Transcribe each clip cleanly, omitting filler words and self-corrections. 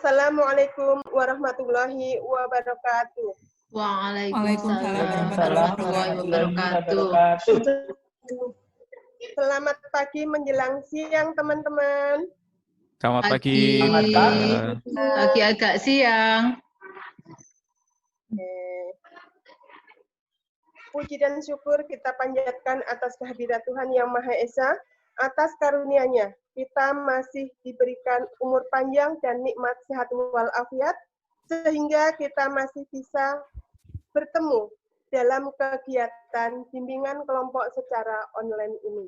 Wassalamualaikum warahmatullahi wabarakatuh. Waalaikumsalam Waalaikumsalam warahmatullahi wabarakatuh. Selamat pagi menjelang siang, teman-teman. Selamat Pagi. pagi. Selamat pagi. Pagi agak siang. Puji dan syukur kita panjatkan atas kehadirat Tuhan Yang Maha Esa, atas karunia-Nya. Kita masih diberikan umur panjang dan nikmat sehat walafiat, sehingga kita masih bisa bertemu dalam kegiatan bimbingan kelompok secara online ini.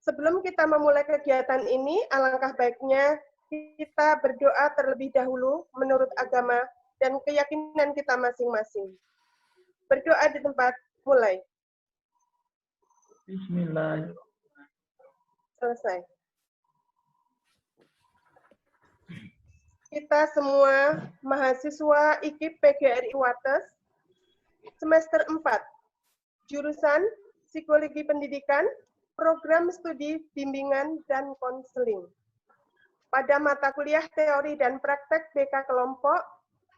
Sebelum kita memulai kegiatan ini, alangkah baiknya kita berdoa terlebih dahulu menurut agama dan keyakinan kita masing-masing. Berdoa di tempat, mulai. Bismillah. Selesai. Kita semua mahasiswa IKIP PGRI Wates, semester 4, jurusan Psikologi Pendidikan, Program Studi Bimbingan dan Konseling. Pada mata kuliah teori dan praktek BK kelompok,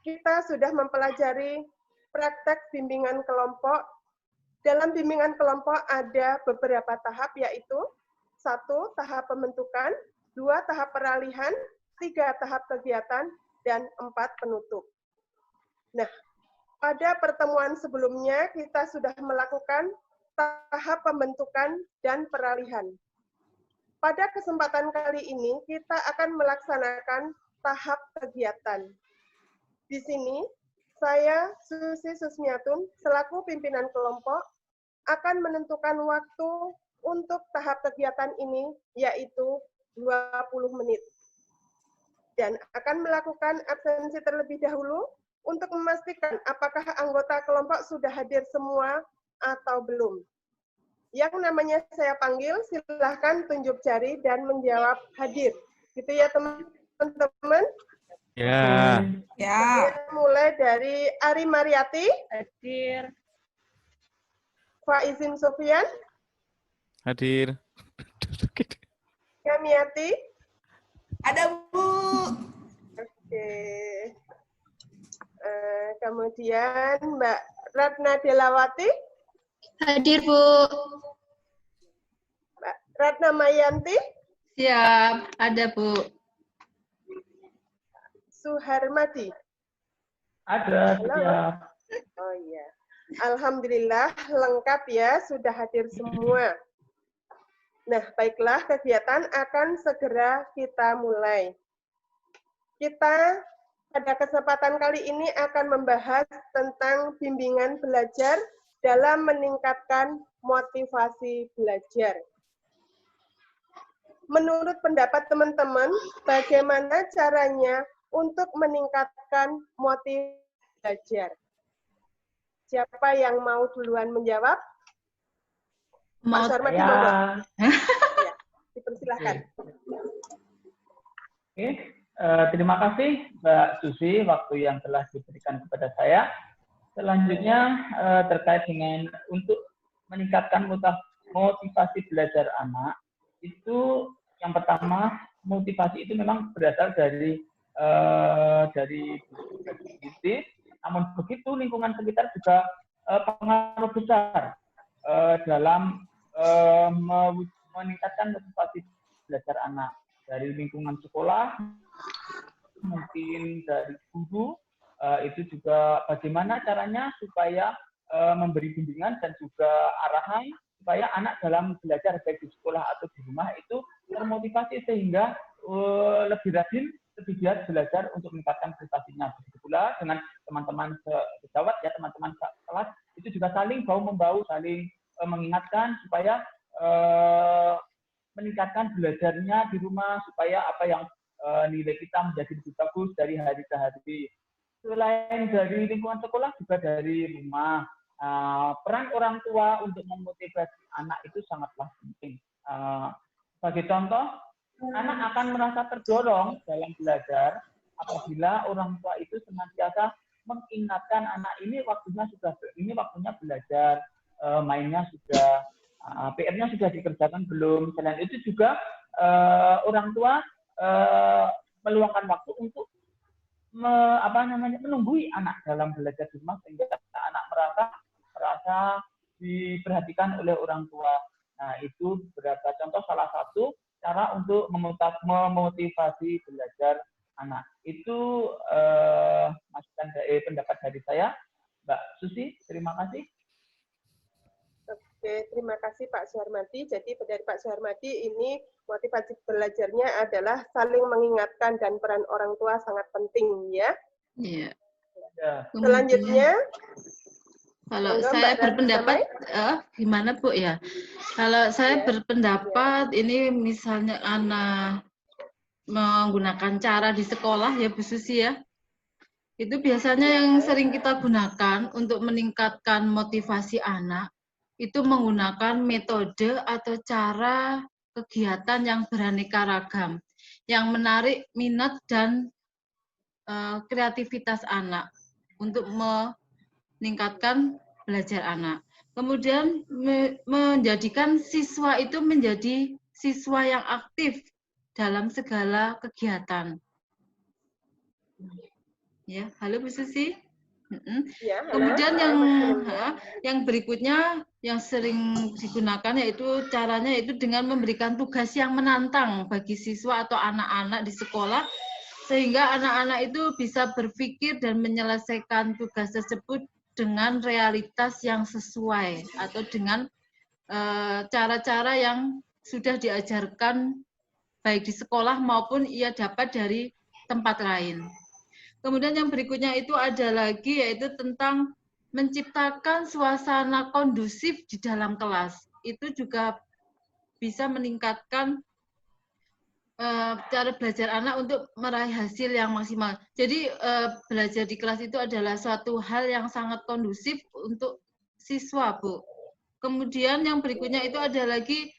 kita sudah mempelajari praktek bimbingan kelompok. Dalam bimbingan kelompok ada beberapa tahap, yaitu 1. Tahap pembentukan, 2. Tahap peralihan, 3. Tahap kegiatan, dan 4. Penutup. Nah, pada pertemuan sebelumnya kita sudah melakukan tahap pembentukan dan peralihan. Pada kesempatan kali ini kita akan melaksanakan tahap kegiatan. Di sini saya, Susi Susmiatun, selaku pimpinan kelompok, akan menentukan waktu untuk tahap kegiatan ini, yaitu 20 menit. Dan akan melakukan absensi terlebih dahulu untuk memastikan apakah anggota kelompok sudah hadir semua atau belum. Yang namanya saya panggil, silahkan tunjuk jari dan menjawab hadir. Gitu ya teman-teman? Ya. Ya. Mulai dari Ari Mariati. Hadir. Faizin Sofian. Hadir. Kamiati. Ada, Bu. Oke. Kemudian Mbak Ratna Delawati. Hadir, Bu. Mbak Ratna Mayanti. Siap, ada, Bu. Suharmadi. Ada. Halo. Siap. Oh iya. Alhamdulillah lengkap ya, sudah hadir semua. Nah, baiklah, kegiatan akan segera kita mulai. Kita pada kesempatan kali ini akan membahas tentang bimbingan belajar dalam meningkatkan motivasi belajar. Menurut pendapat teman-teman, bagaimana caranya untuk meningkatkan motivasi belajar? Siapa yang mau duluan menjawab? Pak Sarmadi, monggo. Ya, dipersilahkan. Oke, terima kasih Mbak Susi waktu yang telah diberikan kepada saya. Selanjutnya terkait dengan untuk meningkatkan motivasi belajar anak, itu yang pertama motivasi itu memang berasal dari diri, namun begitu lingkungan sekitar juga pengaruh besar dalam meningkatkan motivasi belajar anak, dari lingkungan sekolah, mungkin dari guru, itu juga bagaimana caranya supaya memberi bimbingan dan juga arahan supaya anak dalam belajar baik di sekolah atau di rumah itu termotivasi sehingga lebih rajin, lebih giat belajar untuk meningkatkan prestasinya. Begitu pula dengan teman-teman sejawat ya, teman-teman kelas itu juga saling bahu-membahu, saling mengingatkan supaya meningkatkan belajarnya di rumah supaya apa yang nilai kita menjadi lebih bagus dari hari ke hari. Selain dari lingkungan sekolah juga dari rumah. Peran orang tua untuk memotivasi anak itu sangatlah penting. Sebagai contoh, anak akan merasa terdorong dalam belajar apabila orang tua itu senantiasa mengingatkan anak ini waktunya belajar, mainnya sudah, PR-nya sudah dikerjakan belum. Selain itu juga orang tua meluangkan waktu untuk menunggui anak dalam belajar di rumah sehingga anak merasa diperhatikan oleh orang tua. Nah, itu beberapa contoh salah satu cara untuk memotivasi belajar anak. Itu masukan pendapat dari saya. Mbak Susi, terima kasih. Oke, terima kasih Pak Suharmadi. Jadi dari Pak Suharmadi ini motivasi belajarnya adalah saling mengingatkan dan peran orang tua sangat penting ya. Iya. Selanjutnya, kalau monggo, saya Mbak berpendapat, gimana Bu ya? Kalau saya Ya, berpendapat ini misalnya anak menggunakan cara di sekolah ya Bu Susi ya, itu biasanya yang sering kita gunakan untuk meningkatkan motivasi anak, itu menggunakan metode atau cara kegiatan yang beraneka ragam, yang menarik minat dan kreativitas anak untuk meningkatkan belajar anak. Kemudian menjadikan siswa itu menjadi siswa yang aktif dalam segala kegiatan. Ya, halo Bu Susi. ya, halo. Kemudian yang berikutnya yang sering digunakan yaitu caranya itu dengan memberikan tugas yang menantang bagi siswa atau anak-anak di sekolah sehingga anak-anak itu bisa berpikir dan menyelesaikan tugas tersebut dengan realitas yang sesuai atau dengan cara-cara yang sudah diajarkan baik di sekolah maupun ia dapat dari tempat lain. Kemudian yang berikutnya itu ada lagi yaitu tentang menciptakan suasana kondusif di dalam kelas. Itu juga bisa meningkatkan cara belajar anak untuk meraih hasil yang maksimal. Jadi belajar di kelas itu adalah suatu hal yang sangat kondusif untuk siswa, Bu. Kemudian yang berikutnya itu ada lagi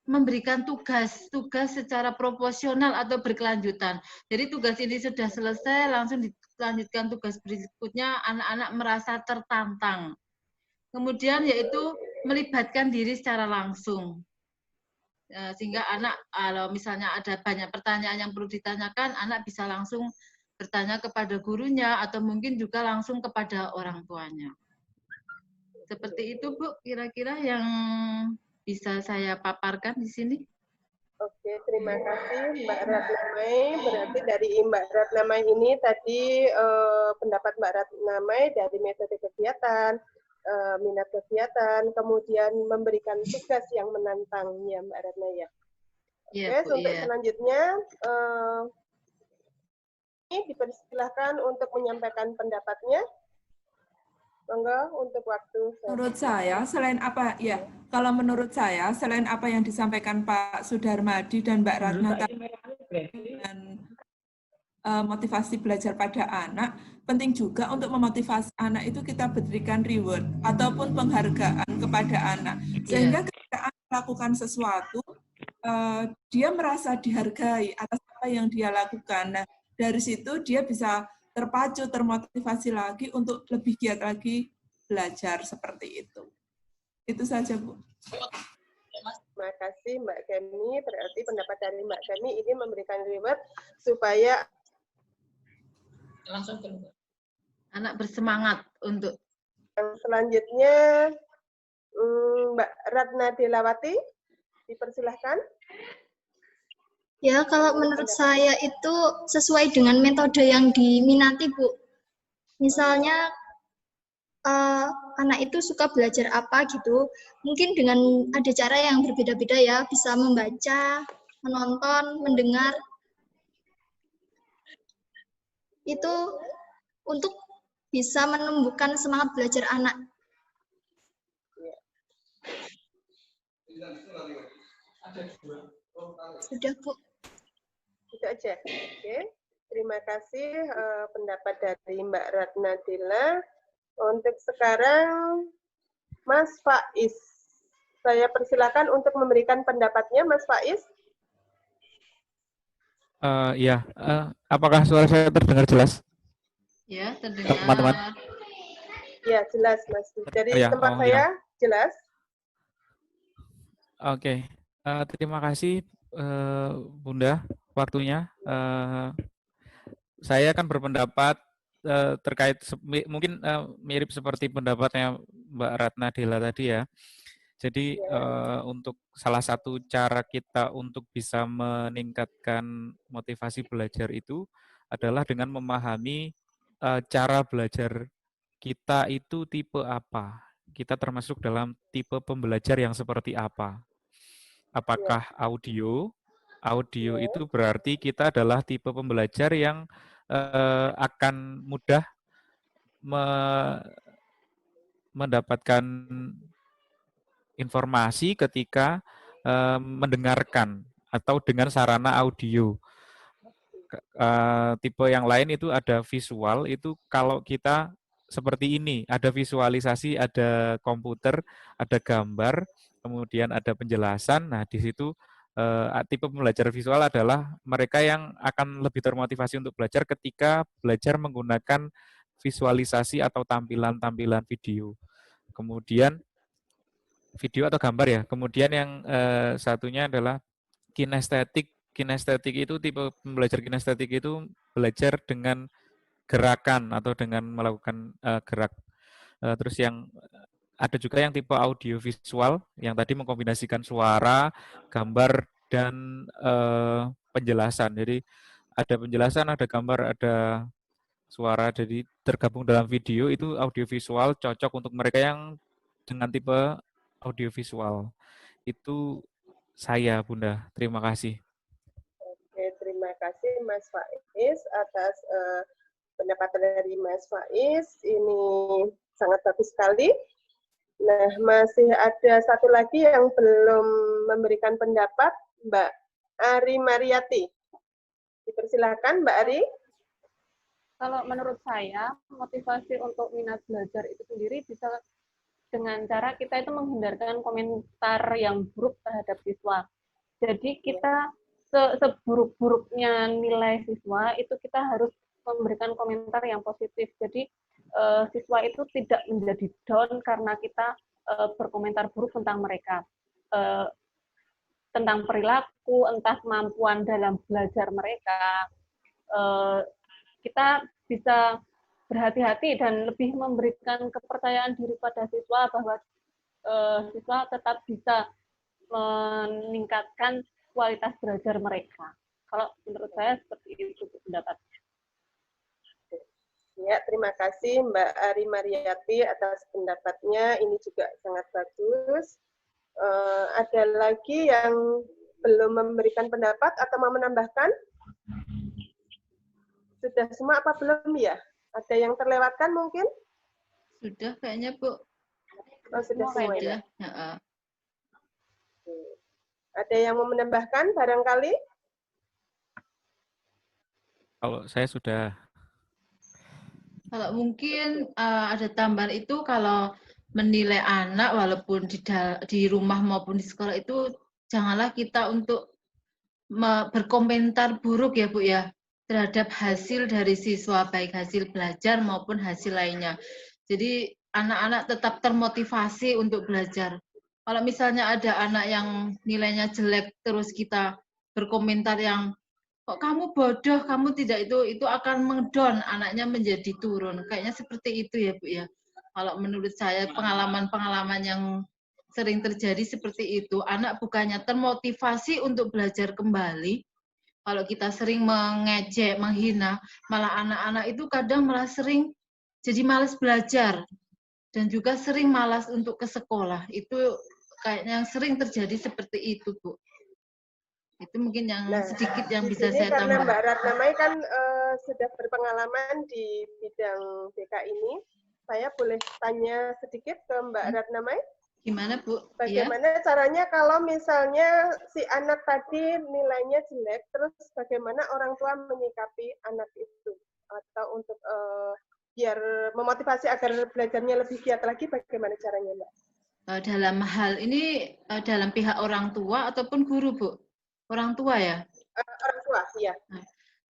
memberikan tugas secara proporsional atau berkelanjutan. Jadi tugas ini sudah selesai, langsung dilanjutkan tugas berikutnya, anak-anak merasa tertantang. Kemudian yaitu melibatkan diri secara langsung. Sehingga anak kalau misalnya ada banyak pertanyaan yang perlu ditanyakan, anak bisa langsung bertanya kepada gurunya atau mungkin juga langsung kepada orang tuanya. Seperti itu Bu, kira-kira yang bisa saya paparkan di sini. Oke, terima kasih Mbak Ratna Mai. Berarti dari Mbak Ratna Mai ini tadi pendapat Mbak Ratna Mai dari metode kegiatan, minat kegiatan, kemudian memberikan tugas yang menantang ya Mbak Ratna ya. Oke, untuk selanjutnya ini dipersilahkan untuk menyampaikan pendapatnya. Monggo untuk waktu. Menurut saya, selain apa ya? Kalau menurut saya, selain apa yang disampaikan Pak Sudarmadi dan Mbak Ratna dan motivasi belajar pada anak, penting juga untuk memotivasi anak itu kita berikan reward ataupun penghargaan kepada anak. Sehingga ketika anak melakukan sesuatu, dia merasa dihargai atas apa yang dia lakukan. Nah, dari situ dia bisa terpacu, termotivasi lagi untuk lebih giat lagi belajar seperti itu. Itu saja, Bu. Terima kasih Mbak Kemi. Berarti pendapat dari Mbak Kemi ini memberikan reward supaya Langsung keluar. Anak bersemangat untuk. Selanjutnya Mbak Ratna Delawati, dipersilahkan. Ya, kalau menurut saya itu sesuai dengan metode yang diminati, Bu. Misalnya anak itu suka belajar apa gitu, mungkin dengan ada cara yang berbeda-beda ya, bisa membaca, menonton, mendengar. Itu untuk bisa menumbuhkan semangat belajar anak. Sudah, Bu. Itu aja. Oke. Terima kasih pendapat dari Mbak Ratna Dela. Untuk sekarang, Mas Faiz. Saya persilakan untuk memberikan pendapatnya, Mas Faiz. Ya, apakah suara saya terdengar jelas? Ya, terdengar. Teman-teman. Ya, jelas, Mas. Dari Ya, tempat saya, jelas. Oke. Terima kasih, Bunda, waktunya. saya akan berpendapat terkait mungkin mirip seperti pendapatnya Mbak Ratna Dela tadi ya. Jadi untuk salah satu cara kita untuk bisa meningkatkan motivasi belajar itu adalah dengan memahami cara belajar kita itu tipe apa. Kita termasuk dalam tipe pembelajar yang seperti apa. Apakah audio? Audio itu berarti kita adalah tipe pembelajar yang akan mudah mendapatkan informasi ketika mendengarkan atau dengan sarana audio. Tipe yang lain itu ada visual, itu kalau kita seperti ini, ada visualisasi, ada komputer, ada gambar, kemudian ada penjelasan. Nah, di situ tipe pembelajar visual adalah mereka yang akan lebih termotivasi untuk belajar ketika belajar menggunakan visualisasi atau tampilan-tampilan video. Kemudian video atau gambar ya. Kemudian yang satunya adalah kinestetik. Kinestetik itu tipe belajar kinestetik itu belajar dengan gerakan atau dengan melakukan gerak. Terus yang ada juga yang tipe audio visual yang tadi mengkombinasikan suara, gambar dan penjelasan. Jadi ada penjelasan, ada gambar, ada suara. Jadi tergabung dalam video itu audio visual cocok untuk mereka yang dengan tipe audiovisual. Itu saya, Bunda. Terima kasih. Oke, terima kasih Mas Faiz atas pendapatan dari Mas Faiz. Ini sangat bagus sekali. Nah, masih ada satu lagi yang belum memberikan pendapat, Mbak Ari Mariati. Dipersilakan, Mbak Ari. Kalau menurut saya, motivasi untuk minat belajar itu sendiri bisa dengan cara kita itu menghindarkan komentar yang buruk terhadap siswa. Jadi kita seburuk-buruknya nilai siswa itu kita harus memberikan komentar yang positif. Jadi siswa itu tidak menjadi down karena kita berkomentar buruk tentang mereka, tentang perilaku, entah kemampuan dalam belajar mereka. Kita bisa berhati-hati dan lebih memberikan kepercayaan diri pada siswa bahwa siswa tetap bisa meningkatkan kualitas belajar mereka. Kalau menurut saya seperti itu pendapatnya. Ya, terima kasih Mbak Ari Mariati atas pendapatnya. Ini juga sangat bagus. Ada lagi yang belum memberikan pendapat atau mau menambahkan? Sudah semua apa belum ya? Ada yang terlewatkan mungkin? Sudah kayaknya, Bu. Oh, sudah semua ya? Ya. Ada yang mau menambahkan barangkali? Kalau saya sudah. Kalau mungkin ada tambahan itu, kalau menilai anak walaupun di rumah maupun di sekolah itu janganlah kita untuk berkomentar buruk ya Bu ya terhadap hasil dari siswa, baik hasil belajar maupun hasil lainnya. Jadi anak-anak tetap termotivasi untuk belajar. Kalau misalnya ada anak yang nilainya jelek terus kita berkomentar yang kok kamu bodoh, kamu tidak, itu akan mengdown anaknya menjadi turun. Kayaknya seperti itu ya Bu ya. Kalau menurut saya pengalaman-pengalaman yang sering terjadi seperti itu, anak bukannya termotivasi untuk belajar kembali. Kalau kita sering mengejek, menghina, malah anak-anak itu kadang malah sering jadi malas belajar dan juga sering malas untuk ke sekolah. Itu kayaknya yang sering terjadi seperti itu, Bu. Itu mungkin yang sedikit yang bisa saya tambahkan. Karena Mbak Ratna Mai kan sudah berpengalaman di bidang BK ini, saya boleh tanya sedikit ke Mbak Ratna Mai? Gimana, Bu? Bagaimana caranya kalau misalnya si anak tadi nilainya jelek, terus bagaimana orang tua menyikapi anak itu? Atau untuk biar memotivasi agar belajarnya lebih giat lagi, bagaimana caranya, Mbak? Dalam hal ini, dalam pihak orang tua ataupun guru, Bu? Orang tua ya? Orang tua, iya. Nah,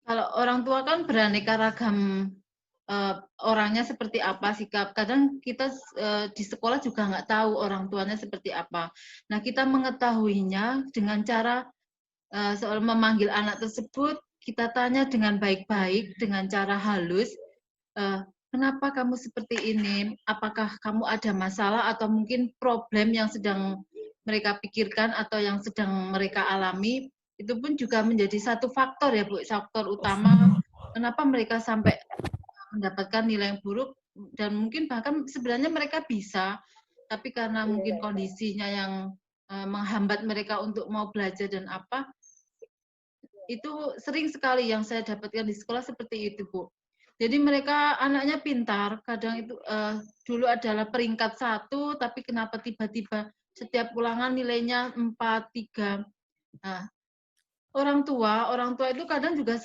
kalau orang tua kan beraneka ragam orangnya seperti apa sikap. Kadang kita di sekolah juga nggak tahu orang tuanya seperti apa. Nah, kita mengetahuinya dengan cara soal memanggil anak tersebut kita tanya dengan baik-baik, dengan cara halus, kenapa kamu seperti ini? Apakah kamu ada masalah atau mungkin problem yang sedang mereka pikirkan atau yang sedang mereka alami? Itu pun juga menjadi satu faktor ya Bu, faktor utama kenapa mereka sampai mendapatkan nilai yang buruk, dan mungkin bahkan sebenarnya mereka bisa, tapi karena mungkin kondisinya yang menghambat mereka untuk mau belajar dan apa, itu sering sekali yang saya dapatkan di sekolah seperti itu, Bu. Jadi mereka anaknya pintar, kadang itu dulu adalah peringkat 1, tapi kenapa tiba-tiba setiap ulangan nilainya 4, 3. Nah, orang tua itu kadang juga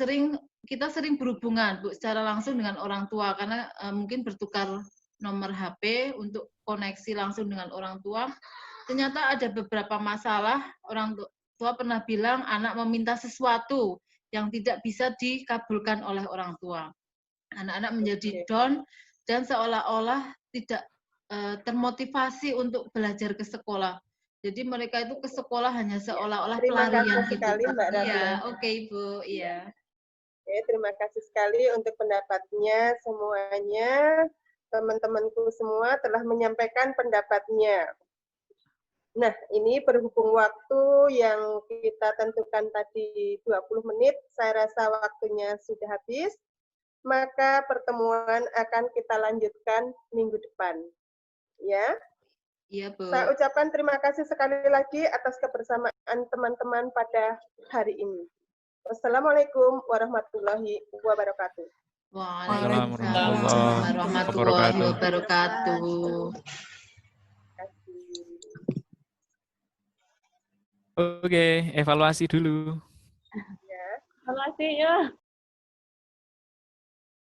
kita sering berhubungan, Bu, secara langsung dengan orang tua, karena mungkin bertukar nomor HP untuk koneksi langsung dengan orang tua. Ternyata ada beberapa masalah, orang tua pernah bilang anak meminta sesuatu yang tidak bisa dikabulkan oleh orang tua. Anak-anak menjadi down dan seolah-olah tidak termotivasi untuk belajar ke sekolah. Jadi mereka itu ke sekolah hanya seolah-olah pelarian gitu. Terima kasih sekali Mbak Ratna. Iya, oke Ibu, iya. Oke, terima kasih sekali untuk pendapatnya semuanya. Teman-temanku semua telah menyampaikan pendapatnya. Nah, ini berhubung waktu yang kita tentukan tadi 20 menit, saya rasa waktunya sudah habis. Maka pertemuan akan kita lanjutkan minggu depan. Ya. Iya, Bu. Saya ucapkan terima kasih sekali lagi atas kebersamaan teman-teman pada hari ini. Wassalamualaikum warahmatullahi wabarakatuh. Waalaikumsalam warahmatullahi wabarakatuh. Oke, evaluasi dulu. Evaluasi ya.